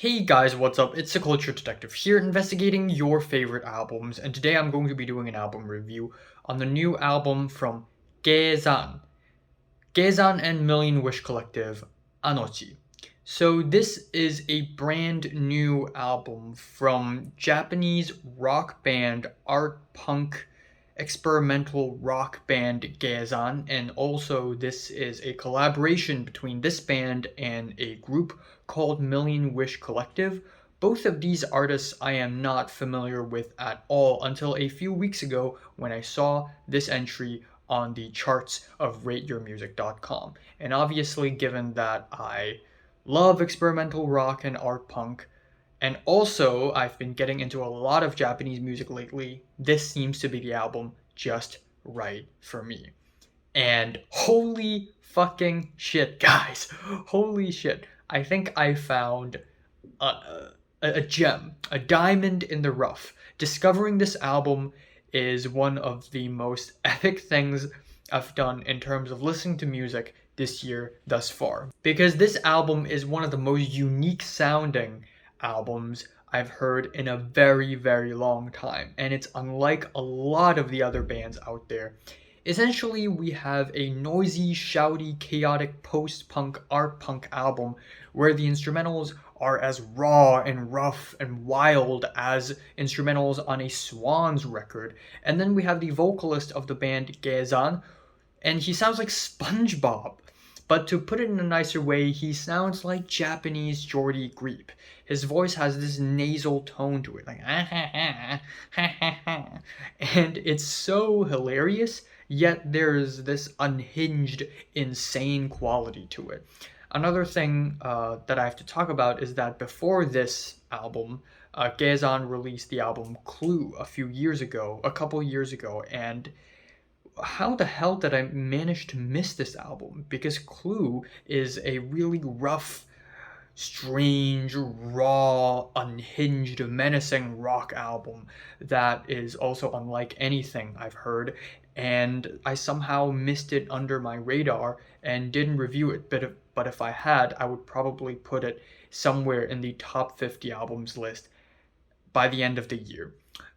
Hey guys, what's up? It's the Culture Detective here, investigating your favorite albums, and today I'm going to be doing an album review on the new album from Gezan. Gezan and Million Wish Collective, Anochi. So this is a brand new album from Japanese rock band, art punk, experimental rock band Gezan, and also this is a collaboration between this band and a group called Million Wish Collective. Both of these artists I am not familiar with at all until a few weeks ago when I saw this entry on the charts of rateyourmusic.com. And obviously, given that I love experimental rock and art punk, and also I've been getting into a lot of Japanese music lately, this seems to be the album just right for me. And holy fucking shit, guys! Holy shit. I think I found a gem, a diamond in the rough. Discovering this album is one of the most epic things I've done in terms of listening to music this year thus far. Because this album is one of the most unique sounding albums I've heard in a very, very long time. And it's unlike a lot of the other bands out there. Essentially, we have a noisy, shouty, chaotic post-punk art punk album where the instrumentals are as raw and rough and wild as instrumentals on a Swans record. And then we have the vocalist of the band Gezan, and he sounds like SpongeBob. But to put it in a nicer way, he sounds like Japanese Jordy Griep. His voice has this nasal tone to it, like ah ha ha ha ha ha, and it's so hilarious. Yet there's this unhinged, insane quality to it. Another thing that I have to talk about is that before this album, Gezan released the album Clue a couple years ago, and how the hell did I manage to miss this album? Because Clue is a really rough, strange, raw, unhinged, menacing rock album that is also unlike anything I've heard, and I somehow missed it under my radar and didn't review it. But if I had, I would probably put it somewhere in the top 50 albums list by the end of the year.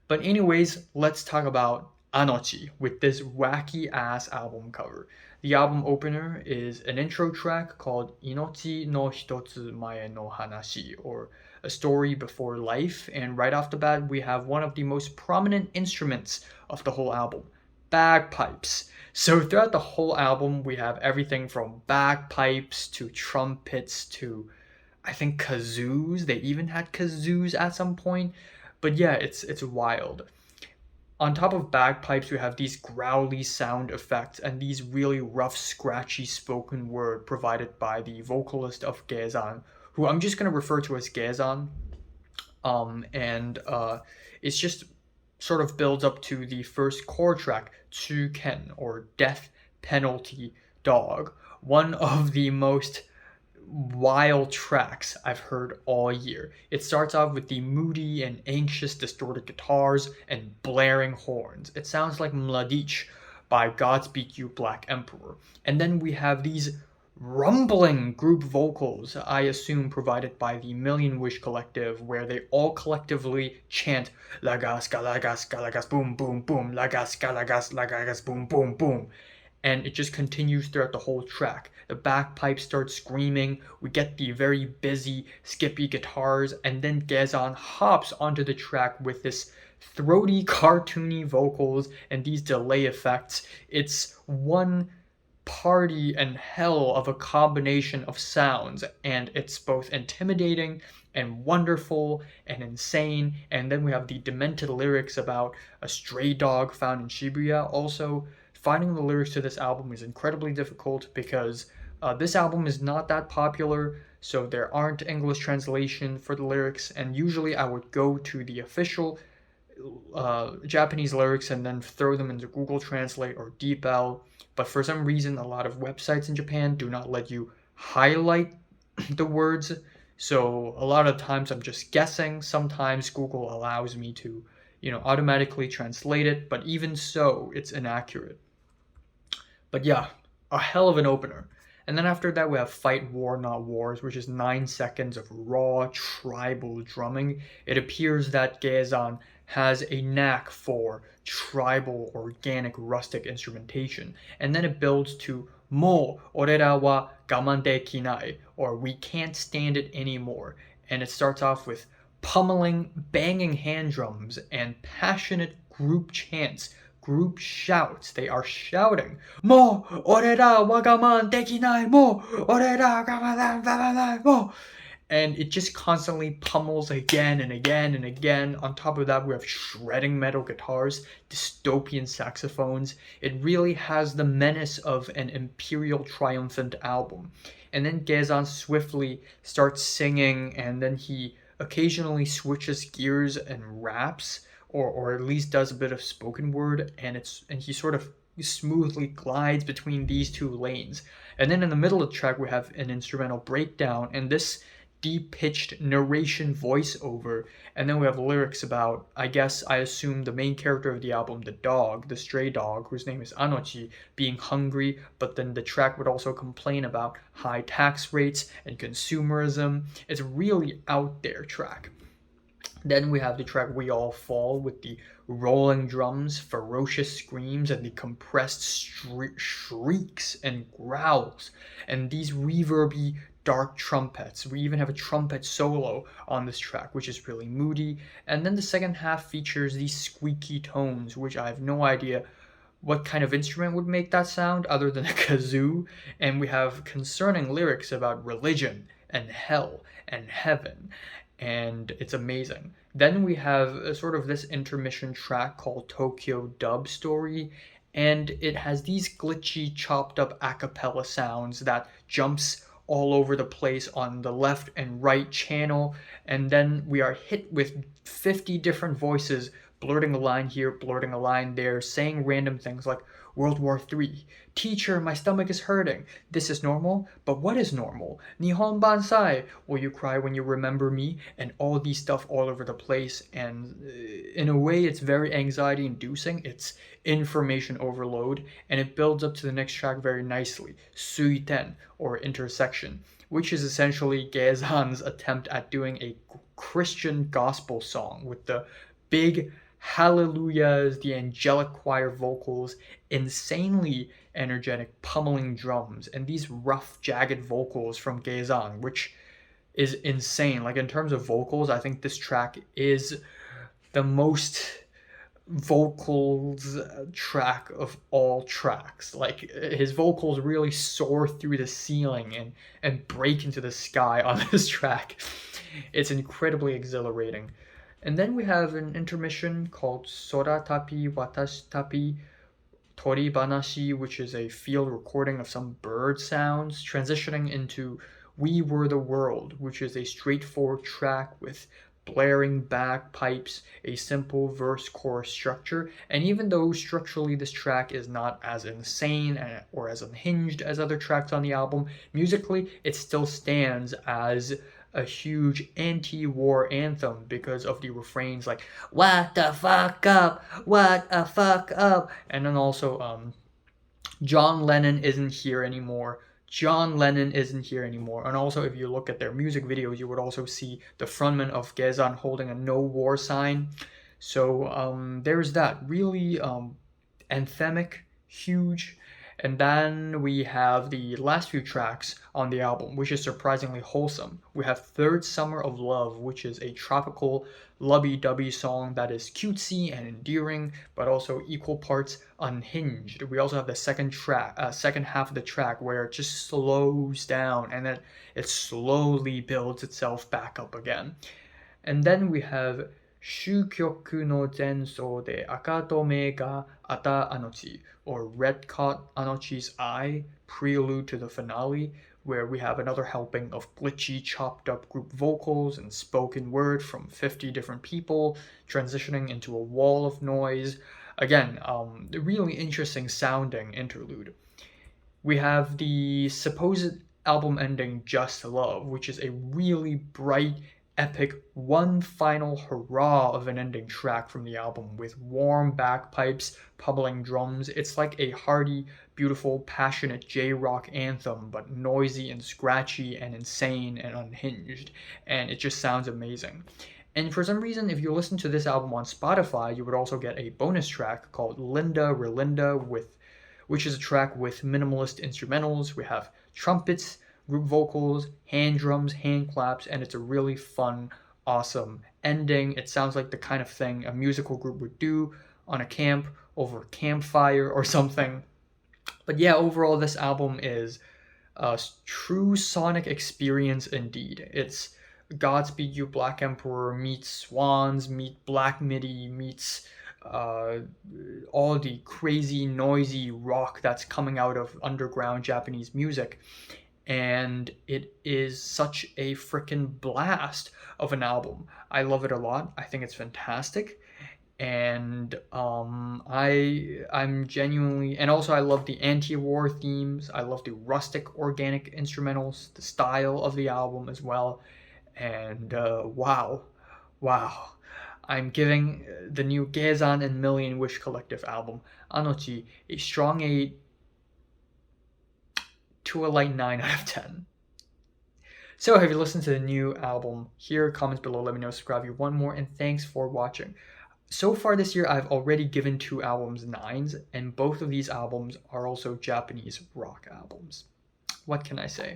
But anyways, let's talk about Anochi with this wacky ass album cover. The album opener is an intro track called Inochi no Hitotsu Mae no Hanashi, or A Story Before Life, and right off the bat we have one of the most prominent instruments of the whole album, bagpipes. So throughout the whole album we have everything from bagpipes to trumpets to I think kazoos. They even had kazoos at some point. But yeah, it's wild. On top of bagpipes, we have these growly sound effects and these really rough, scratchy spoken word provided by the vocalist of Gezan, who I'm just going to refer to as Gezan. And it's just sort of builds up to the first chord track, Tsuken, or Death Penalty Dog, one of the most wild tracks I've heard all year. It starts off with the moody and anxious distorted guitars and blaring horns. It sounds like Mladic by Godspeed You Black Emperor. And then we have these rumbling group vocals, I assume provided by the Million Wish Collective, where they all collectively chant Lagas, Galagas, Galagas, boom, boom, boom, Lagas, Galagas, Lagagas, boom, boom, boom, and it just continues throughout the whole track. The bagpipes start screaming, we get the very busy, skippy guitars, and then Gezan hops onto the track with this throaty, cartoony vocals and these delay effects. It's one party and hell of a combination of sounds, and it's both intimidating and wonderful and insane. And then we have the demented lyrics about a stray dog found in Shibuya. Also, finding the lyrics to this album is incredibly difficult because this album is not that popular, so there aren't English translation for the lyrics, and usually I would go to the official Japanese lyrics and then throw them into Google Translate or DeepL, but for some reason a lot of websites in Japan do not let you highlight the words, so a lot of times I'm just guessing. Sometimes Google allows me to, automatically translate it, but even so, it's inaccurate. But yeah, a hell of an opener. And then after that, we have Fight War Not Wars, which is 9 seconds of raw tribal drumming. It appears that Gezan has a knack for tribal, organic, rustic instrumentation. And then it builds to Mo orera wa gaman dekinai, or we can't stand it anymore. And it starts off with pummeling, banging hand drums, and passionate group chants, group shouts. They are shouting, Mo orera wa gaman dekinai, Mo orera gaman dekinai, Mo. And it just constantly pummels again and again and again. On top of that, we have shredding metal guitars, dystopian saxophones. It really has the menace of an imperial triumphant album. And then Gezan swiftly starts singing, and then he occasionally switches gears and raps, or at least does a bit of spoken word, and he sort of smoothly glides between these two lanes. And then in the middle of the track, we have an instrumental breakdown, and this deep pitched narration voiceover, and then we have lyrics about, I assume, the main character of the album, the dog, the stray dog, whose name is Anochi, being hungry, but then the track would also complain about high tax rates and consumerism. It's a really out there track. Then we have the track We All Fall with the rolling drums, ferocious screams, and the compressed shrieks and growls, and these reverby dark trumpets. We even have a trumpet solo on this track, which is really moody. And then the second half features these squeaky tones, which I have no idea what kind of instrument would make that sound other than a kazoo. And we have concerning lyrics about religion and hell and heaven, and it's amazing. Then we have sort of this intermission track called Tokyo Dub Story, and it has these glitchy, chopped up a cappella sounds that jumps all over the place on the left and right channel, and then we are hit with 50 different voices blurting a line here, blurting a line there, saying random things like World War III, teacher, my stomach is hurting, this is normal, but what is normal? Nihon Bansai, will you cry when you remember me? And all these stuff all over the place, and in a way it's very anxiety inducing, it's information overload, and it builds up to the next track very nicely, Suiten, or intersection, which is essentially Gezan's attempt at doing a Christian gospel song with the big hallelujahs, the angelic choir vocals, insanely energetic pummeling drums, and these rough, jagged vocals from Gezan, which is insane. Like, in terms of vocals, I think this track is the most vocals track of all tracks. Like, his vocals really soar through the ceiling and break into the sky on this track. It's incredibly exhilarating. And then we have an intermission called Sora Tapi Watashi Tapi Tori Banashi, which is a field recording of some bird sounds, transitioning into We Were the World, which is a straightforward track with blaring bagpipes, a simple verse chorus structure, and even though structurally this track is not as insane or as unhinged as other tracks on the album, musically it still stands as a huge anti-war anthem because of the refrains like "What the fuck up, what a fuck up," and then also John Lennon isn't here anymore. John Lennon isn't here anymore. And also, if you look at their music videos, you would also see the frontman of Gezan holding a no war sign. So there's that. Really anthemic, huge. And then we have the last few tracks on the album, which is surprisingly wholesome. We have Third Summer of Love, which is a tropical, lovey-dovey song that is cutesy and endearing, but also equal parts unhinged. We also have the second half of the track where it just slows down and then it slowly builds itself back up again. And then we have Shukyoku no Zenso de Akatome ga Ata Anochi, or Red Caught Anochi's Eye, prelude to the finale, where we have another helping of glitchy, chopped up group vocals and spoken word from 50 different people, transitioning into a wall of noise. Again, a really interesting sounding interlude. We have the supposed album ending Just Love, which is a really bright, epic one final hurrah of an ending track from the album with warm bagpipes, pummeling drums. It's like a hearty, beautiful, passionate J-rock anthem, but noisy and scratchy and insane and unhinged, and it just sounds amazing. And for some reason, if you listen to this album on Spotify, you would also get a bonus track called Linda Relinda, which is a track with minimalist instrumentals. We have trumpets, group vocals, hand drums, hand claps, and it's a really fun, awesome ending. It sounds like the kind of thing a musical group would do on a camp over a campfire or something. But yeah, overall, this album is a true sonic experience indeed. It's Godspeed You Black Emperor meets Swans, meets Black Midi, meets uh, all the crazy, noisy rock that's coming out of underground Japanese music. And it is such a freaking blast of an album. I love it a lot. I think it's fantastic. And I'm genuinely, and also I love the anti-war themes. I love the rustic organic instrumentals, the style of the album as well. And wow, wow. I'm giving the new Gezan and Million Wish Collective album, Anochi, a strong 8 to a light 9 out of 10. So, have you listened to the new album? Here, comments below, let me know, subscribe if you want more, and thanks for watching. So far this year, I've already given 2 albums 9s, and both of these albums are also Japanese rock albums. What can I say?